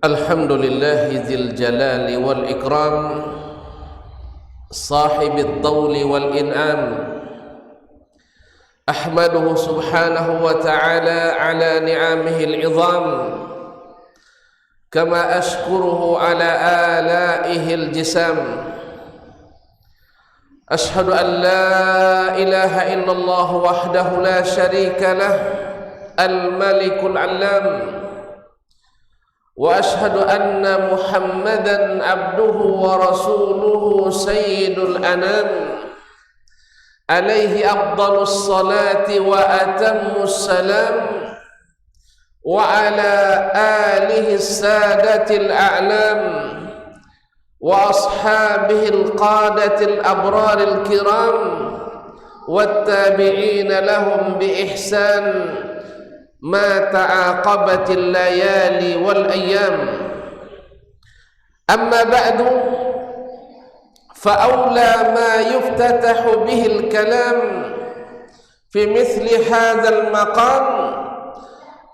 الحمد لله ذي الجلال والإكرام صاحب الطول والإنعام أحمده سبحانه وتعالى على نعمه العظام كما أشكره على آلائه الجسام أشهد أن لا إله إلا الله وحده لا شريك له الملك العلام وأشهد أن محمدًا عبده ورسوله سيد الأنام عليه أفضل الصلاة وأتم السلام وعلى آله السادة الأعلام وأصحابه القادة الأبرار الكرام والتابعين لهم بإحسان ما تعاقبت الليالي والأيام أما بعد فأولى ما يفتتح به الكلام في مثل هذا المقام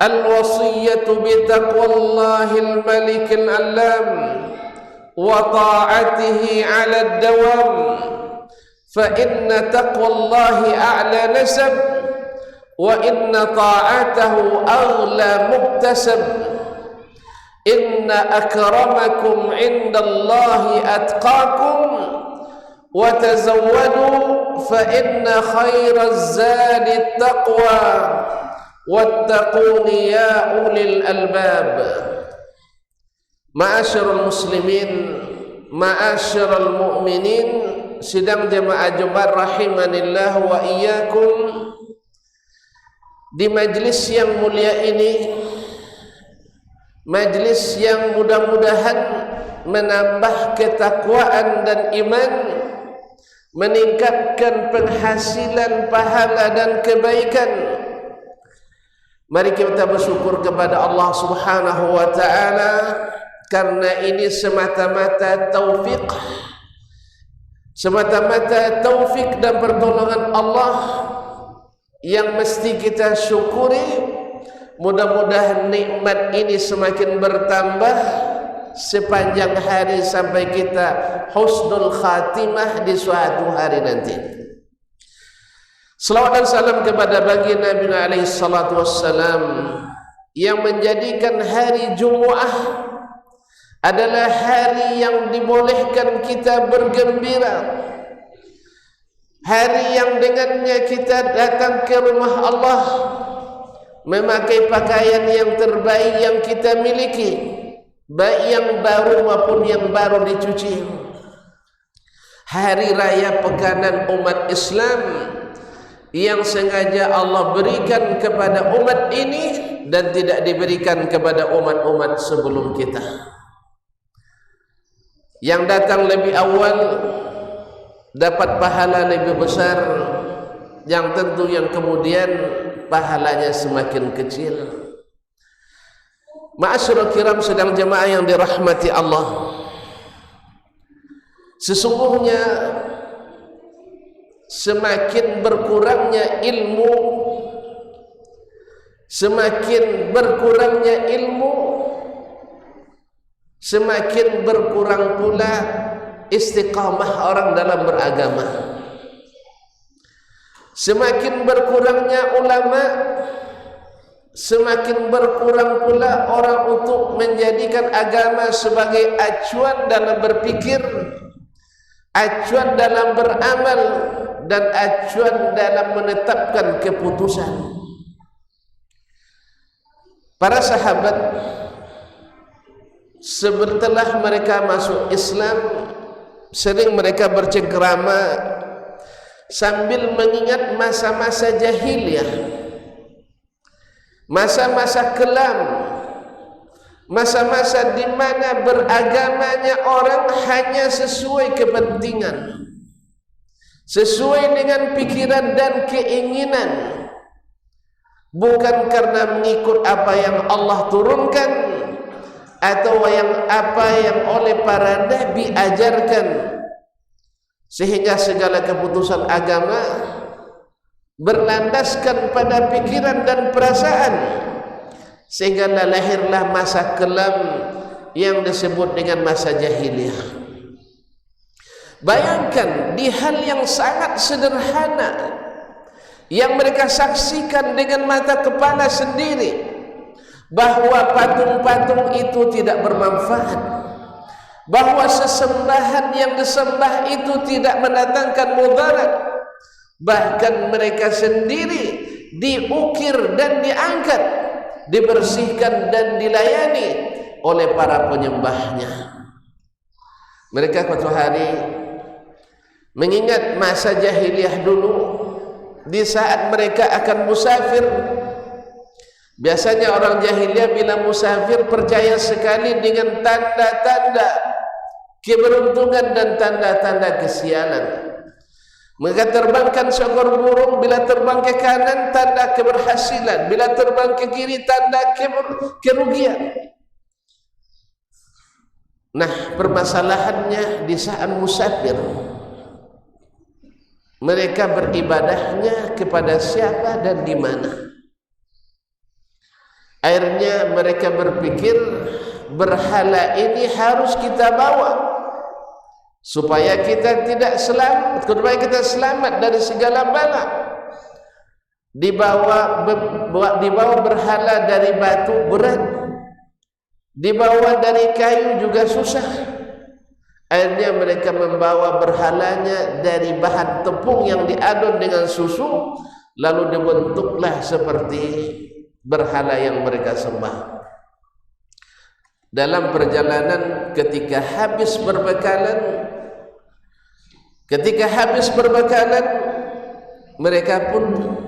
الوصية بتقوى الله الملك العلام وطاعته على الدوام فإن تقوى الله أعلى نسب وإن طاعته أغلى مكتسب إن أكرمكم عند الله أتقاكم وتزودوا فإن خير الزاد التقوى واتقون يا أولي الألباب معاشر المسلمين معاشر المؤمنين sidang jemaah Jumat rahimanillah wa iyyakum. Di majlis yang mulia ini, majlis yang mudah-mudahan menambah ketakwaan dan iman, meningkatkan penghasilan pahala dan kebaikan. Mari kita bersyukur kepada Allah Subhanahu wa taala karena ini semata-mata taufik, semata-mata taufik dan pertolongan Allah yang mesti kita syukuri. Mudah-mudahan nikmat ini semakin bertambah sepanjang hari sampai kita husnul khatimah di suatu hari nanti. Salawat dan salam kepada baginda Nabi alaihi salatu wassalam yang menjadikan hari Jumat adalah hari yang dibolehkan kita bergembira, hari yang dengannya kita datang ke rumah Allah memakai pakaian yang terbaik yang kita miliki, baik yang baru maupun yang baru dicuci. Hari raya pekanan umat Islam yang sengaja Allah berikan kepada umat ini dan tidak diberikan kepada umat-umat sebelum kita. Yang datang lebih awal dapat pahala lebih besar, yang tentu yang kemudian pahalanya semakin kecil. Ma'asyiral kiram sedang jemaah yang dirahmati Allah, sesungguhnya semakin berkurangnya ilmu, semakin berkurangnya ilmu, semakin berkurang pula istiqamah orang dalam beragama. Semakin berkurangnya ulama, semakin berkurang pula orang untuk menjadikan agama sebagai acuan dalam berpikir, acuan dalam beramal, dan acuan dalam menetapkan keputusan. Para sahabat setelah mereka masuk Islam, sering mereka bercengkrama sambil mengingat masa-masa jahiliyah, masa-masa kelam, masa-masa di mana beragamanya orang hanya sesuai kepentingan, sesuai dengan pikiran dan keinginan, bukan karena mengikut apa yang Allah turunkan atau apa yang oleh para nabi ajarkan, sehingga segala keputusan agama berlandaskan pada pikiran dan perasaan, sehingga lahirlah masa kelam yang disebut dengan masa jahiliyah. Bayangkan di hal yang sangat sederhana yang mereka saksikan dengan mata kepala sendiri, bahwa patung-patung itu tidak bermanfaat, bahwa sesembahan yang disembah itu tidak mendatangkan mudarat. Bahkan mereka sendiri diukir dan diangkat, dibersihkan dan dilayani oleh para penyembahnya. Mereka suatu hari mengingat masa jahiliyah dulu, di saat mereka akan musafir. Biasanya orang jahiliyah bila musafir percaya sekali dengan tanda-tanda keberuntungan dan tanda-tanda kesialan. Mereka terbangkan seekor burung, bila terbang ke kanan tanda keberhasilan, bila terbang ke kiri tanda kerugian. Nah, permasalahannya di saat musafir, mereka beribadahnya kepada siapa dan di mana. Akhirnya mereka berpikir, berhala ini harus kita bawa supaya kita tidak selamat, supaya kita selamat dari segala bala. Dibawa berhala dari batu berat, dibawa dari kayu juga susah. Akhirnya mereka membawa berhalanya dari bahan tepung yang diadon dengan susu, lalu dibentuklah seperti berhala yang mereka sembah. Dalam perjalanan ketika habis berbekalan, mereka pun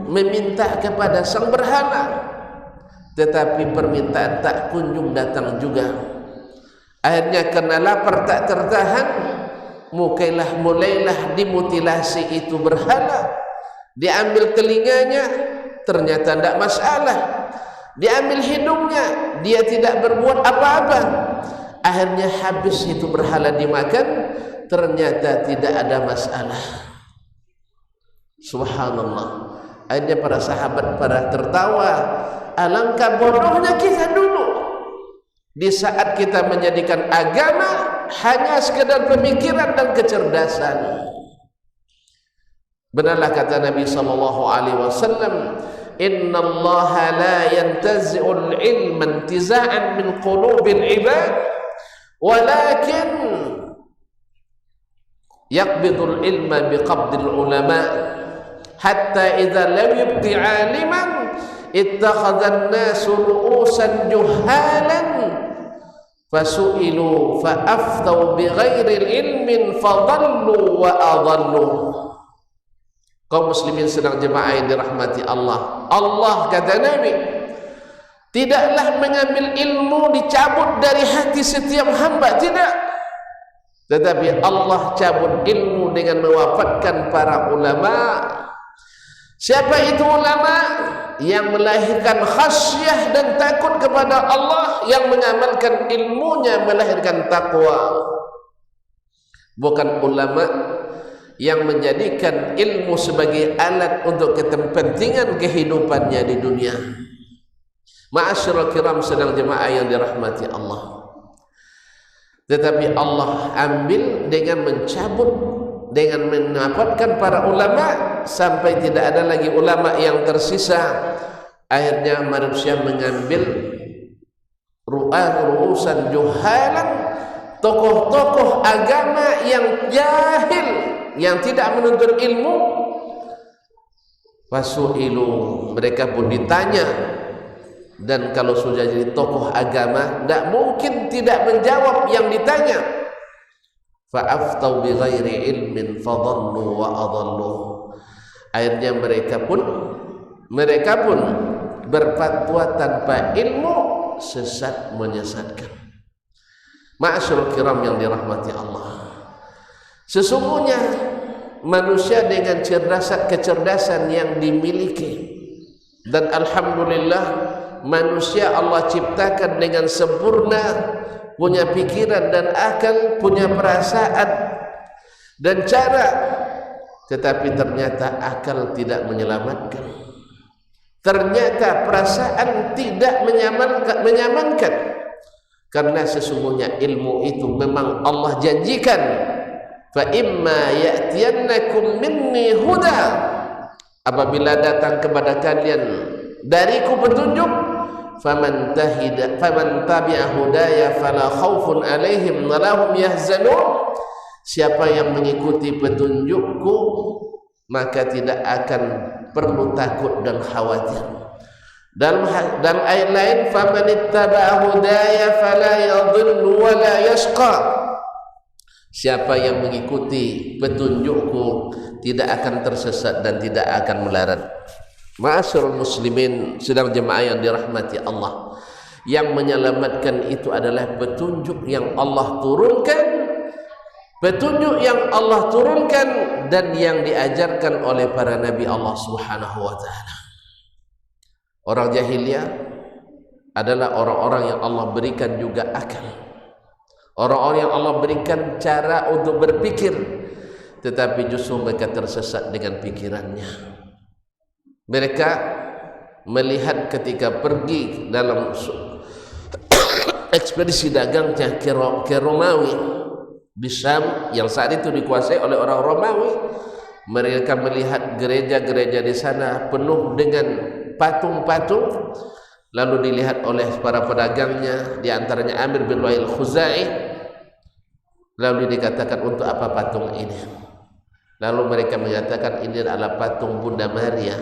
meminta kepada sang berhala, tetapi permintaan tak kunjung datang juga. Akhirnya karena lapar tak tertahan, mulailah dimutilasi itu berhala. Diambil telinganya, ternyata tidak masalah. Diambil hidungnya, dia tidak berbuat apa-apa. Akhirnya habis itu berhala dimakan, ternyata tidak ada masalah. Subhanallah. Akhirnya para sahabat pada tertawa. Alangkah bodohnya kita dulu, di saat kita menjadikan agama hanya sekedar pemikiran dan kecerdasan. Benarlah kata Nabi SAW, Inna Allah la yantazi'ul ilma intiza'an min qulubil ibad, walakin yaqbidul ilma biqabdil ulama, hatta idza lam yubqi 'aliman ittakhadha an-nasu ru'usan juhalan fasu'ilu fa'aftau bighairi ilmin fadallu wa adallu. Kaum muslimin sedang jemaah yang dirahmati Allah. Allah kata Nabi, tidaklah mengambil ilmu dicabut dari hati setiap hamba, tidak. Tetapi Allah cabut ilmu dengan mewafatkan para ulama. Siapa itu ulama? Yang melahirkan khasyah dan takut kepada Allah, yang mengamalkan ilmunya melahirkan takwa. Bukan ulama yang menjadikan ilmu sebagai alat untuk kepentingan kehidupannya di dunia. Ma'asyiral kiram sedang jemaah yang dirahmati Allah. Tetapi Allah ambil dengan mencabut, dengan menafatkan para ulama sampai tidak ada lagi ulama yang tersisa. Akhirnya manusia mengambil ru'usan juhalan, tokoh-tokoh agama yang jahil, yang tidak menuntut ilmu. Fasu'ilu, mereka pun ditanya, dan kalau sudah jadi tokoh agama tidak mungkin tidak menjawab yang ditanya. Fa'aftau bighairi ilmin fadallu wa adallu. Akhirnya mereka pun berfatwa tanpa ilmu, sesat menyesatkan. Ma'asyiral kiram yang dirahmati Allah, sesungguhnya manusia dengan kecerdasan yang dimiliki, dan alhamdulillah manusia Allah ciptakan dengan sempurna, punya pikiran dan akal, punya perasaan dan cara, tetapi ternyata akal tidak menyelamatkan, ternyata perasaan tidak menyamankan, Karena sesungguhnya ilmu itu memang Allah janjikan, fa imma ya'tiyannakum minni huda, apabila datang kepada kalian dariku petunjuk, faman tabi'a hudaya fala khaufun alaihim wa lahum yahzanun, siapa yang mengikuti petunjukku maka tidak akan perlu takut dan khawatir. Dalam ayat lain, faman ittaba'a hudaya fala yadhillu wa la yashqa, siapa yang mengikuti petunjukku tidak akan tersesat dan tidak akan melarat. Ma'asyiral muslimin, sedang jemaah yang dirahmati Allah, yang menyelamatkan itu adalah petunjuk yang Allah turunkan, petunjuk yang Allah turunkan dan yang diajarkan oleh para nabi Allah Subhanahu wa taala. Orang jahiliyah adalah orang-orang yang Allah berikan juga akal, orang-orang yang Allah berikan cara untuk berpikir, tetapi justru mereka tersesat dengan pikirannya. Mereka melihat ketika pergi dalam ekspedisi dagangnya ke Romawi di Syam yang saat itu dikuasai oleh orang Romawi, mereka melihat gereja-gereja di sana penuh dengan patung-patung, lalu dilihat oleh para pedagangnya, di antaranya Amir bin Lu'ay al-Khuzai, lalu dikatakan, untuk apa patung ini? Lalu mereka mengatakan, ini adalah patung Bunda Maria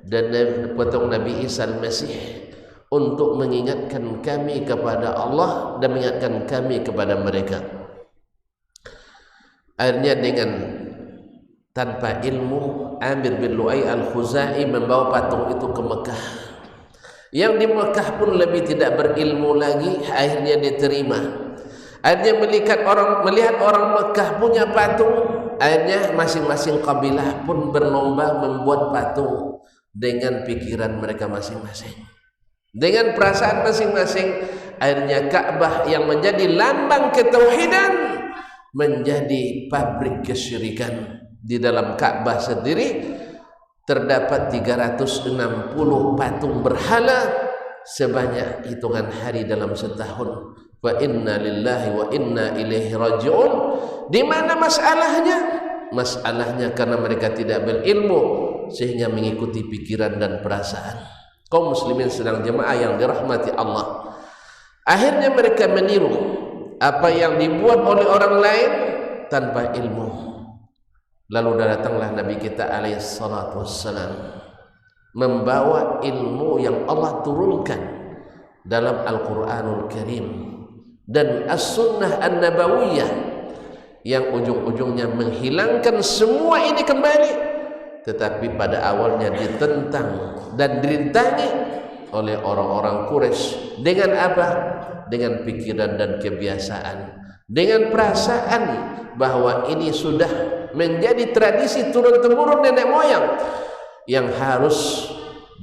dan patung Nabi Isa al-Masih, untuk mengingatkan kami kepada Allah dan mengingatkan kami kepada mereka. Akhirnya dengan tanpa ilmu, Amir bin Lu'ay al-Khuzai membawa patung itu ke Mekah. Yang di Mekah pun lebih tidak berilmu lagi, akhirnya diterima. Akhirnya melihat orang Mekah punya patung, akhirnya masing-masing kabilah pun berlomba membuat patung dengan pikiran mereka masing-masing, dengan perasaan masing-masing. Akhirnya Ka'bah yang menjadi lambang ketauhidan menjadi pabrik kesyirikan. Di dalam Ka'bah sendiri terdapat 360 patung berhala sebanyak hitungan hari dalam setahun. Wa inna lillahi wa inna ilaihi raji'un. Di mana masalahnya? Masalahnya karena mereka tidak berilmu sehingga mengikuti pikiran dan perasaan. Kaum muslimin sedang jemaah yang dirahmati Allah, akhirnya mereka meniru apa yang dibuat oleh orang lain tanpa ilmu. Lalu datanglah Nabi kita alaihi salatu wassalam membawa ilmu yang Allah turunkan dalam Al-Quranul Karim dan As-Sunnah An-Nabawiyah, yang ujung-ujungnya menghilangkan semua ini kembali, tetapi pada awalnya ditentang dan dirintangi oleh orang-orang Quraisy. Dengan apa? Dengan pikiran dan kebiasaan, dengan perasaan bahwa ini sudah menjadi tradisi turun-temurun nenek moyang yang harus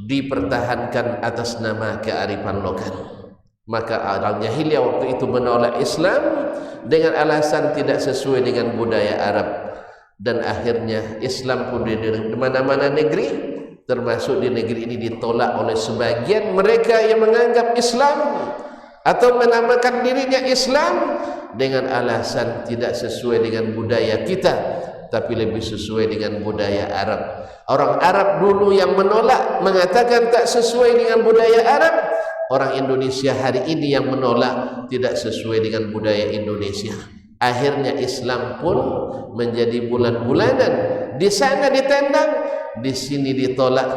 dipertahankan atas nama kearifan lokal. Maka orang jahiliyah waktu itu menolak Islam dengan alasan tidak sesuai dengan budaya Arab, dan akhirnya Islam pun di mana-mana negeri, termasuk di negeri ini, ditolak oleh sebagian mereka yang menganggap Islam atau menamakan dirinya Islam dengan alasan tidak sesuai dengan budaya kita, tapi lebih sesuai dengan budaya Arab. Orang Arab dulu yang menolak, mengatakan tak sesuai dengan budaya Arab. Orang Indonesia hari ini yang menolak, tidak sesuai dengan budaya Indonesia. Akhirnya Islam pun menjadi bulan-bulanan. Di sana ditendang, di sini ditolak.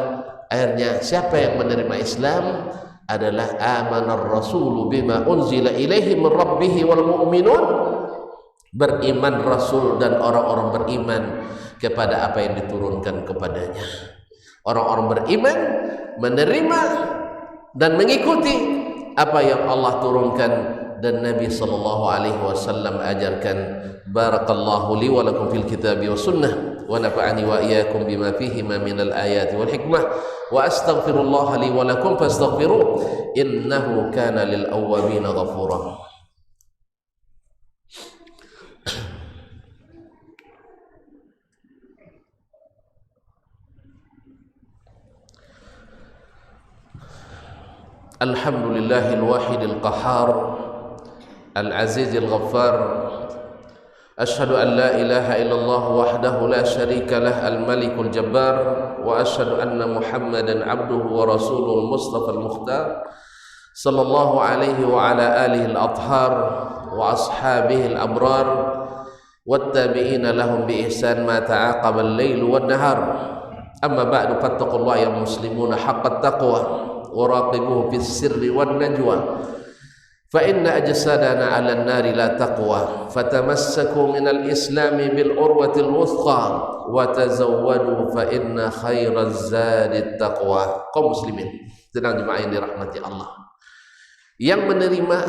Akhirnya siapa yang menerima Islam adalah amanar rasulu bima unzila ilaihi min rabbih wal mu'minun. Beriman Rasul dan orang-orang beriman kepada apa yang diturunkan kepadanya. Orang-orang beriman menerima dan mengikuti apa yang Allah turunkan dan Nabi sallallahu alaihi wasallam ajarkan. Barakallahu li wa lakum fil kitabi wa sunnah wa nafa'ani wa iyyakum bima fihi ma minal ayati wal hikmah wa astaghfirullah li wa lakum fastaghfiruh innahu kana lil awwabin ghafura. Alhamdulillahil wahidil qahhar العزيز الغفار أشهد أن لا إله إلا الله وحده لا شريك له الملك الجبار وأشهد أن محمدا عبده ورسوله المصطفى المختار صلى الله عليه وعلى آله الأطهار وأصحابه الأبرار والتابعين لهم بإحسان ما تعاقب الليل والنهار أما بعد فاتقوا الله يا مسلمون حق التقوى وراقبوه في السر والنجوى فإن أجسادنا على النار لا تقوى فتمسكوا من الإسلام بالعروة الوثقى وتزودوا فإن خير الزاد التقوى. Kaum muslimin sedang jemaah yang dirahmati Allah, yang menerima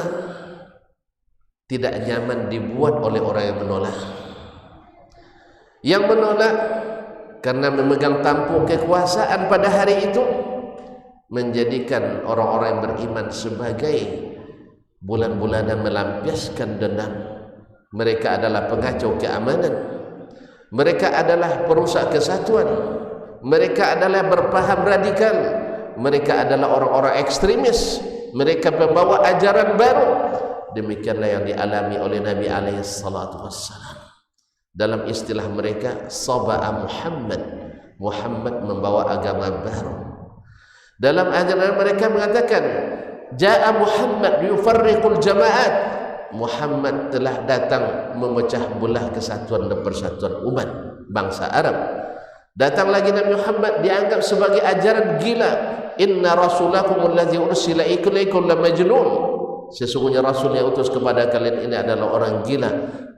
tidak nyaman dibuat oleh orang yang menolak. Yang menolak karena memegang tampuk kekuasaan pada hari itu menjadikan orang-orang yang beriman sebagai bulan-bulanan melampiaskan dendam. Mereka adalah pengacau keamanan, mereka adalah perusak kesatuan, mereka adalah berpaham radikal, mereka adalah orang-orang ekstremis, mereka membawa ajaran baru. Demikianlah yang dialami oleh Nabi alaihi salatu wassalam. Dalam istilah mereka, saba'a Muhammad, Muhammad membawa agama baru. Dalam ajaran mereka mengatakan, Ja'a Muhammad yufarriqul jama'at, Muhammad telah datang memecah belah kesatuan dan persatuan umat bangsa Arab. Datang lagi Nabi Muhammad dianggap sebagai ajaran gila. Inna rasulakum alladzi ursila ilaikum la majnun, sesungguhnya rasul yang utus kepada kalian ini adalah orang gila.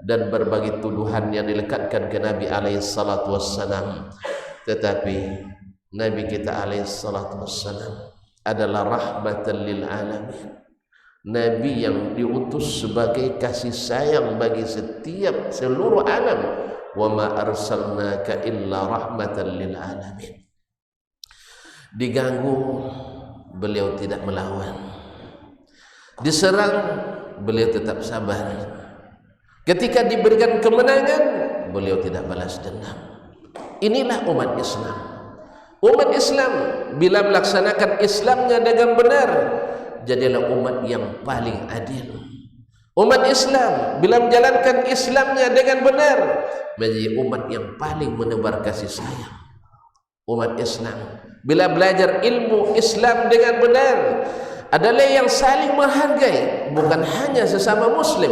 Dan berbagai tuduhan yang dilekatkan ke Nabi alaihi salatu wassalam. Tetapi Nabi kita alaihi salatu wassalam adalah rahmatan lil alamin, Nabi yang diutus sebagai kasih sayang bagi setiap seluruh alam. Wa ma arsalnaka illa rahmatan lil alamin. Diganggu, beliau tidak melawan. Diserang, beliau tetap sabar. Ketika diberikan kemenangan, beliau tidak balas dendam. Inilah umat Islam. Umat Islam bila melaksanakan Islamnya dengan benar, jadilah umat yang paling adil. Umat Islam bila menjalankan Islamnya dengan benar, menjadi umat yang paling menebar kasih sayang. Umat Islam bila belajar ilmu Islam dengan benar, adalah yang saling menghargai, bukan hanya sesama muslim,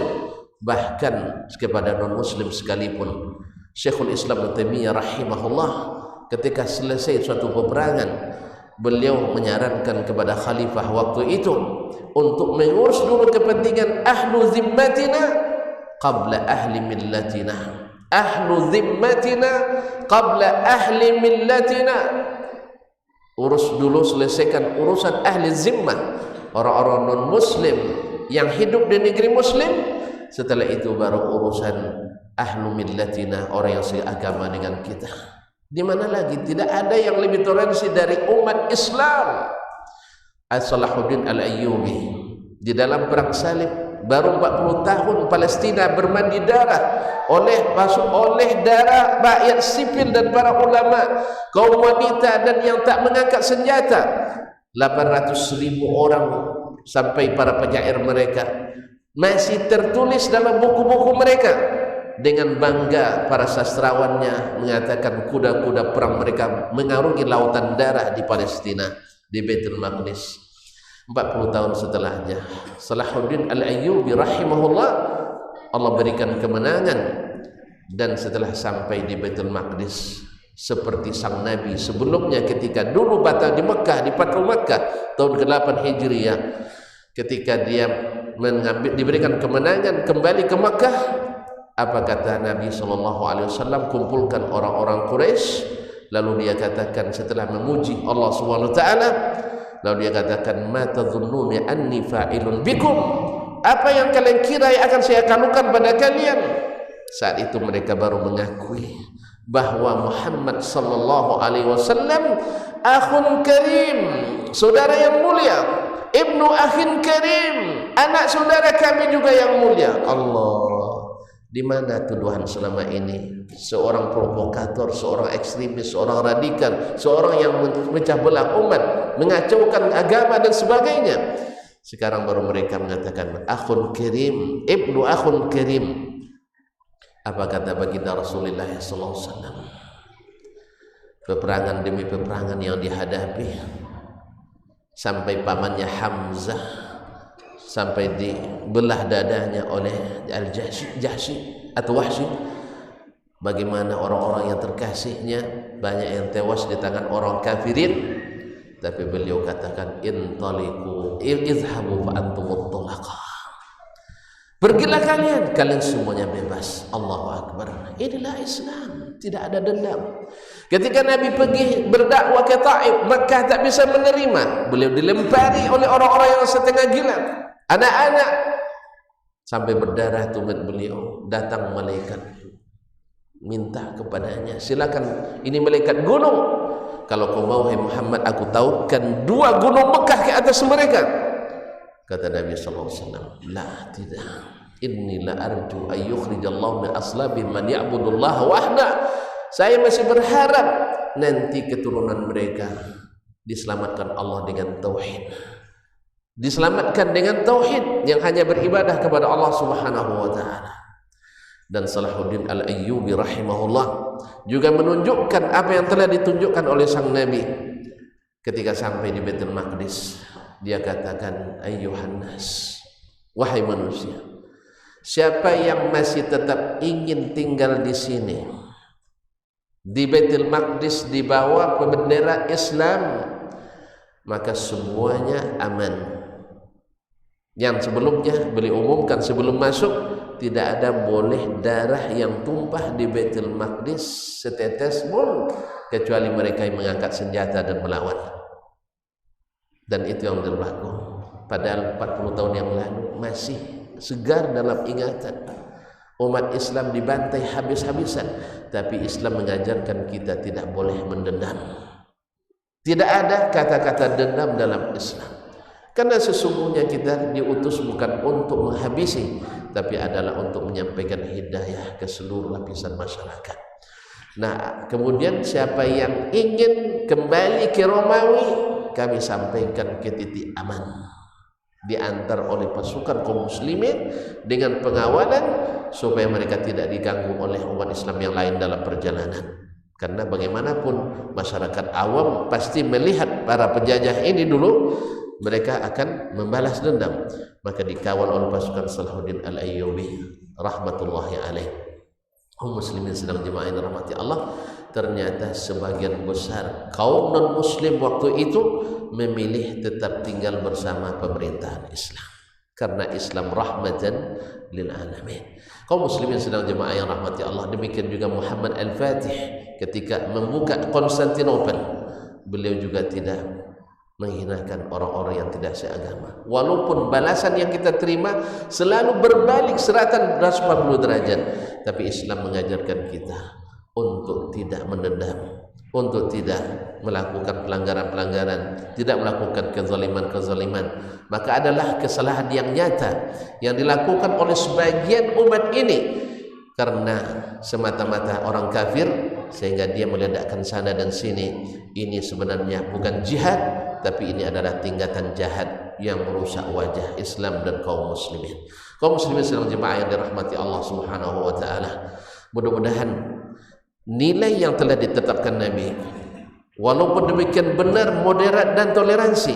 bahkan kepada non-muslim sekalipun. Syekhul Islam Ibnu Taimiyah rahimahullah ketika selesai suatu peperangan, beliau menyarankan kepada khalifah waktu itu untuk mengurus dulu kepentingan ahlu zimmatina qabla ahli millatina. Ahlu zimmatina qabla ahli millatina. Urus dulu, selesaikan urusan ahli zimmah, orang-orang non-muslim yang hidup di negeri muslim. Setelah itu baru urusan ahlu millatina, orang yang seagama dengan kita. Di mana lagi? Tidak ada yang lebih toleransi dari umat Islam. Salahuddin Al-Ayyubi di dalam perang salib baru 40 tahun Palestina bermandi darah oleh darah rakyat sipil dan para ulama, kaum wanita dan yang tak mengangkat senjata. 800.000 orang sampai para penyair mereka masih tertulis dalam buku-buku mereka. Dengan bangga para sastrawannya mengatakan kuda-kuda perang mereka mengarungi lautan darah di Palestina, di Baitul Maqdis. 40 tahun setelahnya, Salahuddin Al-Ayyubi rahimahullah, Allah berikan kemenangan. Dan setelah sampai di Baitul Maqdis, seperti sang Nabi sebelumnya ketika dulu batal di Mekah, di Fathu Mekah tahun ke-8 Hijriah, ketika dia diberikan kemenangan kembali ke Mekah, apa kata Nabi SAW? Kumpulkan orang-orang Quraisy, lalu dia katakan setelah memuji Allah SWT, lalu dia katakan, ma tadhunnuni anni fa'ilun bikum, apa yang kalian kira yang akan saya kalukan pada kalian? Saat itu mereka baru mengakui bahwa Muhammad SAW akhun karim, saudara yang mulia, ibnu akhin karim, anak saudara kami juga yang mulia. Allah, di mana tuduhan selama ini? Seorang provokator, seorang ekstremis, seorang radikal, seorang yang memecah belah umat, mengacaukan agama dan sebagainya. Sekarang baru mereka mengatakan akhun kirim, ibnu akhun kirim. Apa kata baginda Rasulullah sallallahu alaihi wasallam? Peperangan demi peperangan yang dihadapi, sampai pamannya Hamzah sampai dibelah dadanya oleh Al-Jahsy atau Wahsy. Bagaimana orang-orang yang terkasihnya banyak yang tewas di tangan orang kafirin, tapi beliau katakan intaliqu izhabu fa antumut tulaqa. Pergilah kalian semuanya bebas. Allahu Akbar. Inilah Islam, tidak ada dendam. Ketika Nabi pergi berdakwah ke Taif, Makkah tak bisa menerima. Beliau dilempari oleh orang-orang yang setengah gila, anak-anak, sampai berdarah tubuh beliau. Datang malaikat minta kepadanya, silakan, ini malaikat gunung, kalau kau mau hai Muhammad, aku tahukan 2 gunung Mekah ke atas mereka. Kata Nabi sallallahu alaihi wasallam, la, tidak, inni la arju ay yukhrijallahu min aslabi man ya'budullaha wahda. Saya masih berharap nanti keturunan mereka diselamatkan Allah dengan tauhid, diselamatkan dengan tauhid yang hanya beribadah kepada Allah Subhanahu wa taala. Dan Salahuddin Al-Ayyubi rahimahullah juga menunjukkan apa yang telah ditunjukkan oleh sang Nabi ketika sampai di Baitul Maqdis. Dia katakan, ayyuhan nas, wahai manusia, siapa yang masih tetap ingin tinggal di sini di Baitul Maqdis di bawah bendera Islam, maka semuanya aman. Yang sebelumnya beliau umumkan sebelum masuk, tidak ada boleh darah yang tumpah di Baitul Maqdis setetes pun, kecuali mereka yang mengangkat senjata dan melawan. Dan itu yang berlaku. Padahal 40 tahun yang lalu masih segar dalam ingatan. Umat Islam dibantai habis-habisan, tapi Islam mengajarkan kita tidak boleh mendendam. Tidak ada kata-kata dendam dalam Islam. Karena sesungguhnya kita diutus bukan untuk menghabisi, tapi adalah untuk menyampaikan hidayah ke seluruh lapisan masyarakat. Nah, kemudian siapa yang ingin kembali ke Romawi, kami sampaikan ke titik aman, diantar oleh pasukan kaum muslimin dengan pengawalan supaya mereka tidak diganggu oleh umat Islam yang lain dalam perjalanan. Karena bagaimanapun masyarakat awam pasti melihat para penjajah ini dulu, mereka akan membalas dendam. Maka dikawal oleh pasukan Salahuddin Al-Ayyubi rahmatullahi alaih. Kaum muslimin sedang jemaah yang rahmati Allah, ternyata sebagian besar kaum non muslim waktu itu memilih tetap tinggal bersama pemerintahan Islam, karena Islam rahmatan lil alamin. Kaum muslimin sedang jemaah yang rahmati Allah, demikian juga Muhammad Al-Fatih ketika membuka Konstantinopel, beliau juga tidak menghinakan orang-orang yang tidak seagama. Walaupun balasan yang kita terima selalu berbalik 180 derajat, tapi Islam mengajarkan kita untuk tidak mendendam, untuk tidak melakukan pelanggaran-pelanggaran, tidak melakukan kezaliman-kezaliman. Maka adalah kesalahan yang nyata yang dilakukan oleh sebagian umat ini karena semata-mata orang kafir, sehingga dia meledakkan sana dan sini. Ini sebenarnya bukan jihad, tapi ini adalah tingkatan jahat yang merusak wajah Islam dan kaum muslimin. Kaum muslimin sedang jemaah yang dirahmati Allah Subhanahu wa taala, mudah-mudahan nilai yang telah ditetapkan Nabi, walaupun demikian benar, moderat dan toleransi,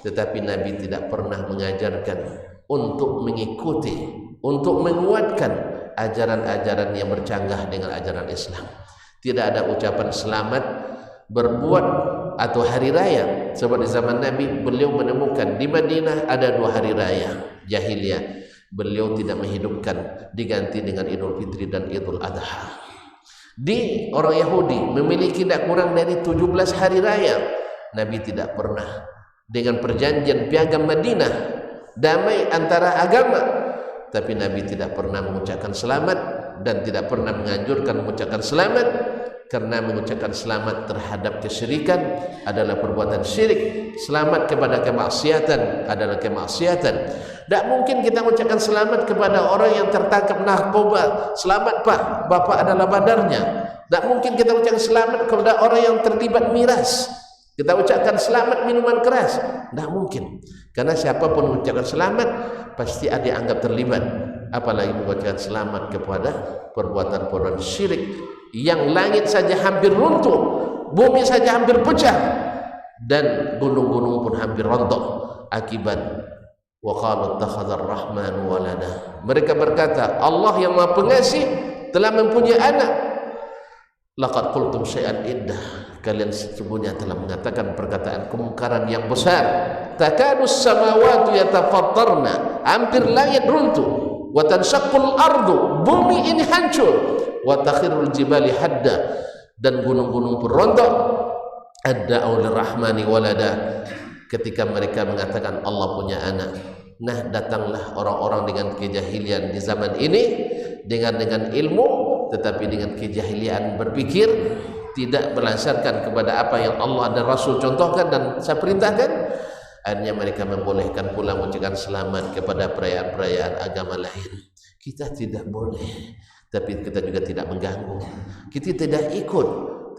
tetapi Nabi tidak pernah mengajarkan untuk mengikuti, untuk menguatkan ajaran-ajaran yang bercanggah dengan ajaran Islam. Tidak ada ucapan selamat berbuat atau hari raya. Sebab di zaman Nabi beliau menemukan di Madinah ada 2 hari raya jahiliyah, beliau tidak menghidupkan, diganti dengan Idul Fitri dan Idul Adha. Di orang Yahudi memiliki tidak kurang dari 17 hari raya. Nabi tidak pernah dengan perjanjian piagam Madinah, damai antara agama, tapi Nabi tidak pernah mengucapkan selamat dan tidak pernah menganjurkan mengucapkan selamat, karena mengucapkan selamat terhadap kesyirikan adalah perbuatan syirik, selamat kepada kemaksiatan adalah kemaksiatan. Tak mungkin kita mengucapkan selamat kepada orang yang tertangkap narkoba, selamat Pak, Bapak adalah badarnya. Tak mungkin kita mengucapkan selamat kepada orang yang terlibat miras, Kita ucapkan selamat minuman keras, tidak mungkin. Karena siapapun mengucapkan selamat pasti ada yang anggap terlibat. Apalagi mengucapkan selamat kepada perbuatan-perbuatan syirik yang langit saja hampir runtuh, bumi saja hampir pecah, dan gunung-gunung pun hampir rontok akibat wa qalu ittakhadha ar-rahmanu walada. Mereka berkata, Allah yang Maha Pengasih telah mempunyai anak. Laqad qultum syai'an iddah. Kalian sesungguhnya telah mengatakan perkataan kemungkaran yang besar. Takadus samawati yatafattarna, hampir langit runtuh, wa tanshaqqul ardu, bumi ini hancur, wa takhirul jibali hadda, dan gunung-gunung pun rontok. Adda'u lirrahmani walada, ketika mereka mengatakan Allah punya anak. Nah, datanglah orang-orang dengan kejahilian di zaman ini dengan ilmu, tetapi dengan kejahilian berpikir, tidak berdasarkan kepada apa yang Allah dan Rasul contohkan dan saya perintahkan. Akhirnya mereka membolehkan pula mengucapkan selamat kepada perayaan-perayaan agama lain. Kita tidak boleh, tapi kita juga tidak mengganggu. Kita tidak ikut,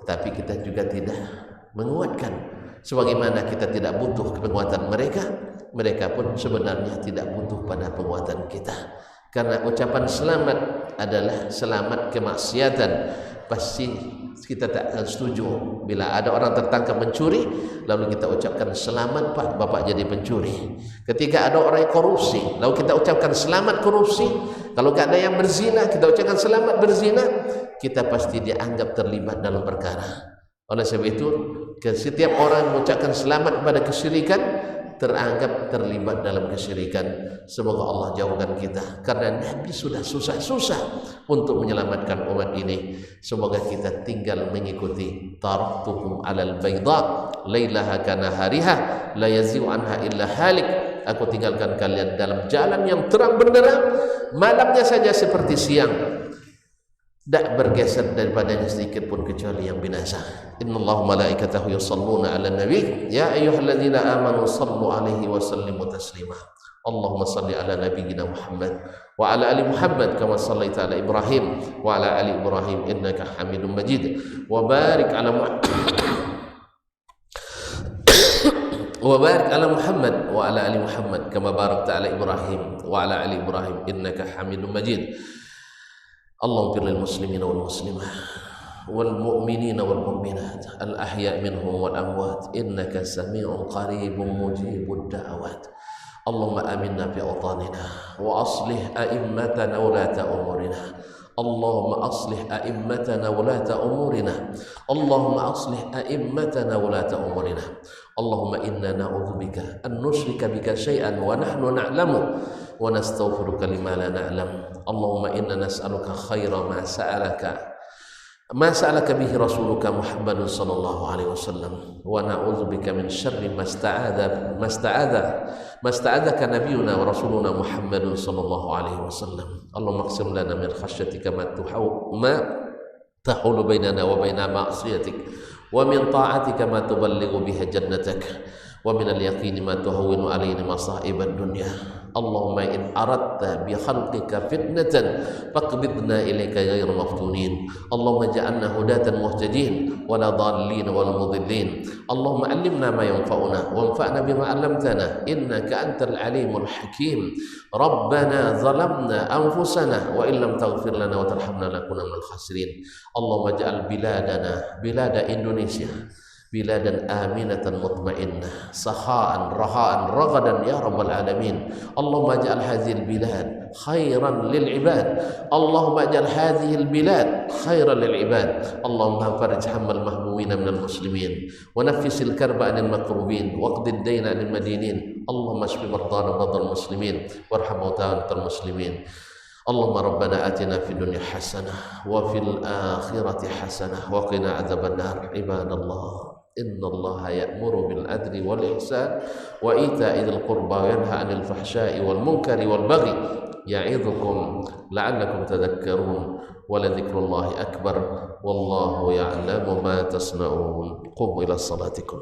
tetapi kita juga tidak menguatkan. Sebagaimana kita tidak butuh penguatan mereka, mereka pun sebenarnya tidak butuh pada penguatan kita. Karena ucapan selamat adalah selamat kemaksiatan. Pasti kita tak akan setuju bila ada orang tertangkap mencuri lalu kita ucapkan selamat Pak, Bapak jadi pencuri. Ketika ada orang yang korupsi lalu kita ucapkan selamat korupsi. Kalau ada yang berzina kita ucapkan selamat berzina. Kita pasti dianggap terlibat dalam perkara. Oleh sebab itu setiap orang mengucapkan selamat pada kesyirikan teranggap terlibat dalam kesyirikan. Semoga Allah jauhkan kita, karena Nabi sudah susah-susah untuk menyelamatkan umat ini. Semoga kita tinggal mengikuti taraktuhum alal bayda lailaha kanahariha la yazi'u anha illa halik. Aku tinggalkan kalian dalam jalan yang terang benderang, malamnya saja seperti siang, tak bergeser daripadanya sedikit pun kecuali yang binasa. Innallaha malaikatahu yusalluna 'alan nabi ya ayyuhalladzina amanu sallu 'alaihi wa sallimu taslima. Allahumma salli 'ala nabiyyina Muhammad wa 'ala ali Muhammad kama shallaita 'ala Ibrahim wa 'ala ali Ibrahim innaka Hamidum Majid. Wa barik 'ala Muhammad wa 'ala ali Muhammad kama barakta 'ala Ibrahim wa 'ala ali Ibrahim innaka Hamidum Majid. اللهم اغفر للمسلمين والمسلمات والمؤمنين والمؤمنات الأحياء منهم والأموات إنك سميع قريب مجيب الدعوات. اللهم آمنا في أوطاننا وأصلح أئمتنا ولاة أمورنا. اللهم أصلح أئمتنا ولاة أمورنا. اللهم أصلح أئمتنا ولاة أمورنا. اللهم إنا نعوذ بك أن نشرك بك شيئا ونحن نعلم ونستغفرك لما لا نعلم. اللهم إنا نسألك خير ما سألك به رسولك محمد صلى الله عليه وسلم ونعوذ بك من شر ما استعاذك نبينا ورسولنا محمد صلى الله عليه وسلم. اللهم اقسم لنا من خشيتك ما تحول بيننا وبين معصيتك ومن طاعتك ما تبلغ بها جنتك ومن اليقين ما تهون علينا مصائب الدنيا. اللهم إن أردت بخلقك فتنة فاقبضنا إليك غير مفتونين. اللهم اجعلنا هداة مهتدين ولا ضالين ولا مضلين. اللهم علمنا ما ينفعنا وانفعنا بما علمتنا إنك أنت العليم الحكيم. ربنا ظلمنا أنفسنا وإن لم تغفر لنا وترحمنا لنكونن من الخاسرين. اللهم اجعل بلاد إندونيسيا بلادا آمنة مطمئنة سخاء رخاء رغدا يا رب العالمين. اللهم اجعل هذه البلاد خيرا للعباد. اللهم اجعل هذه البلاد خيرا للعباد. اللهم فرج هم المهمومين من المسلمين ونفس الكرب عن المكروبين واقض الدين عن المدينين. اللهم اشف مرضانا ومرضى المسلمين وارحم موتى المسلمين. اللهم ربنا آتنا في الدنيا حسنة وفي الآخرة حسنة وقنا عذاب النار. عباد الله إن الله يأمر بالعدل والإحسان وإيتاء ذي القربى وينهى عن الفحشاء والمنكر والبغي يعظكم لعلكم تذكرون ولذكر الله أكبر والله يعلم ما تصنعون. قوموا إلى صلاتكم.